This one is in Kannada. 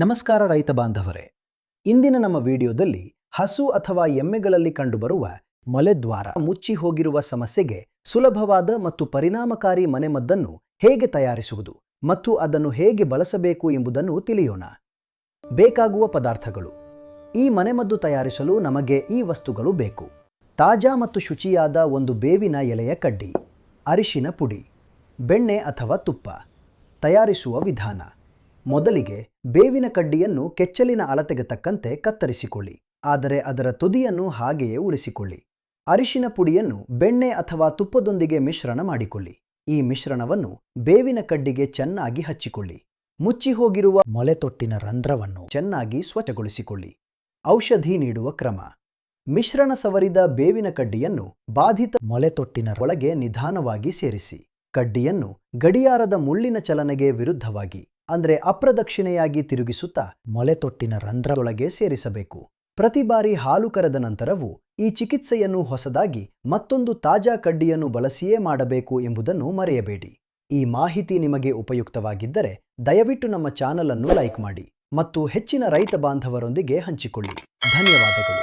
ನಮಸ್ಕಾರ ರೈತ ಬಾಂಧವರೇ, ಇಂದಿನ ನಮ್ಮ ವಿಡಿಯೋದಲ್ಲಿ ಹಸು ಅಥವಾ ಎಮ್ಮೆಗಳಲ್ಲಿ ಕಂಡುಬರುವ ಮೊಲೆದ್ವಾರ ಮುಚ್ಚಿ ಹೋಗಿರುವ ಸಮಸ್ಯೆಗೆ ಸುಲಭವಾದ ಮತ್ತು ಪರಿಣಾಮಕಾರಿ ಮನೆಮದ್ದನ್ನು ಹೇಗೆ ತಯಾರಿಸುವುದು ಮತ್ತು ಅದನ್ನು ಹೇಗೆ ಬಳಸಬೇಕು ಎಂಬುದನ್ನು ತಿಳಿಯೋಣ. ಬೇಕಾಗುವ ಪದಾರ್ಥಗಳು. ಈ ಮನೆಮದ್ದು ತಯಾರಿಸಲು ನಮಗೆ ಈ ವಸ್ತುಗಳು ಬೇಕು. ತಾಜಾ ಮತ್ತು ಶುಚಿಯಾದ ಒಂದು ಬೇವಿನ ಎಲೆಯ ಕಡ್ಡಿ, ಅರಿಶಿನ ಪುಡಿ, ಬೆಣ್ಣೆ ಅಥವಾ ತುಪ್ಪ. ತಯಾರಿಸುವ ವಿಧಾನ: ಮೊದಲಿಗೆ ಬೇವಿನ ಕಡ್ಡಿಯನ್ನು ಕೆಚ್ಚಲಿನ ಅಳತೆಗೆ ತಕ್ಕಂತೆ ಕತ್ತರಿಸಿಕೊಳ್ಳಿ, ಆದರೆ ಅದರ ತುದಿಯನ್ನು ಹಾಗೆಯೇ ಉಳಿಸಿಕೊಳ್ಳಿ. ಅರಿಶಿನ ಪುಡಿಯನ್ನು ಬೆಣ್ಣೆ ಅಥವಾ ತುಪ್ಪದೊಂದಿಗೆ ಮಿಶ್ರಣ ಮಾಡಿಕೊಳ್ಳಿ. ಈ ಮಿಶ್ರಣವನ್ನು ಬೇವಿನ ಕಡ್ಡಿಗೆ ಚೆನ್ನಾಗಿ ಹಚ್ಚಿಕೊಳ್ಳಿ. ಮುಚ್ಚಿ ಹೋಗಿರುವ ಮೊಲೆತೊಟ್ಟಿನ ರಂಧ್ರವನ್ನು ಚೆನ್ನಾಗಿ ಸ್ವಚ್ಛಗೊಳಿಸಿಕೊಳ್ಳಿ. ಔಷಧಿ ನೀಡುವ ಕ್ರಮ: ಮಿಶ್ರಣ ಸವರಿದ ಬೇವಿನ ಕಡ್ಡಿಯನ್ನು ಬಾಧಿತ ಮೊಲೆತೊಟ್ಟಿನ ಒಳಗೆ ನಿಧಾನವಾಗಿ ಸೇರಿಸಿ. ಕಡ್ಡಿಯನ್ನು ಗಡಿಯಾರದ ಮುಳ್ಳಿನ ಚಲನೆಗೆ ವಿರುದ್ಧವಾಗಿ, ಅಂದರೆ ಅಪ್ರದಕ್ಷಿಣೆಯಾಗಿ ತಿರುಗಿಸುತ್ತಾ ಮೊಲೆತೊಟ್ಟಿನ ರಂಧ್ರದೊಳಗೆ ಸೇರಿಸಬೇಕು. ಪ್ರತಿ ಬಾರಿ ಹಾಲು ಕರೆದ ನಂತರವೂ ಈ ಚಿಕಿತ್ಸೆಯನ್ನು ಹೊಸದಾಗಿ ಮತ್ತೊಂದು ತಾಜಾ ಕಡ್ಡಿಯನ್ನು ಬಳಸಿಯೇ ಮಾಡಬೇಕು ಎಂಬುದನ್ನು ಮರೆಯಬೇಡಿ. ಈ ಮಾಹಿತಿ ನಿಮಗೆ ಉಪಯುಕ್ತವಾಗಿದ್ದರೆ ದಯವಿಟ್ಟು ನಮ್ಮ ಚಾನಲ್ ಅನ್ನು ಲೈಕ್ ಮಾಡಿ ಮತ್ತು ಹೆಚ್ಚಿನ ರೈತ ಬಾಂಧವರೊಂದಿಗೆ ಹಂಚಿಕೊಳ್ಳಿ. ಧನ್ಯವಾದಗಳು.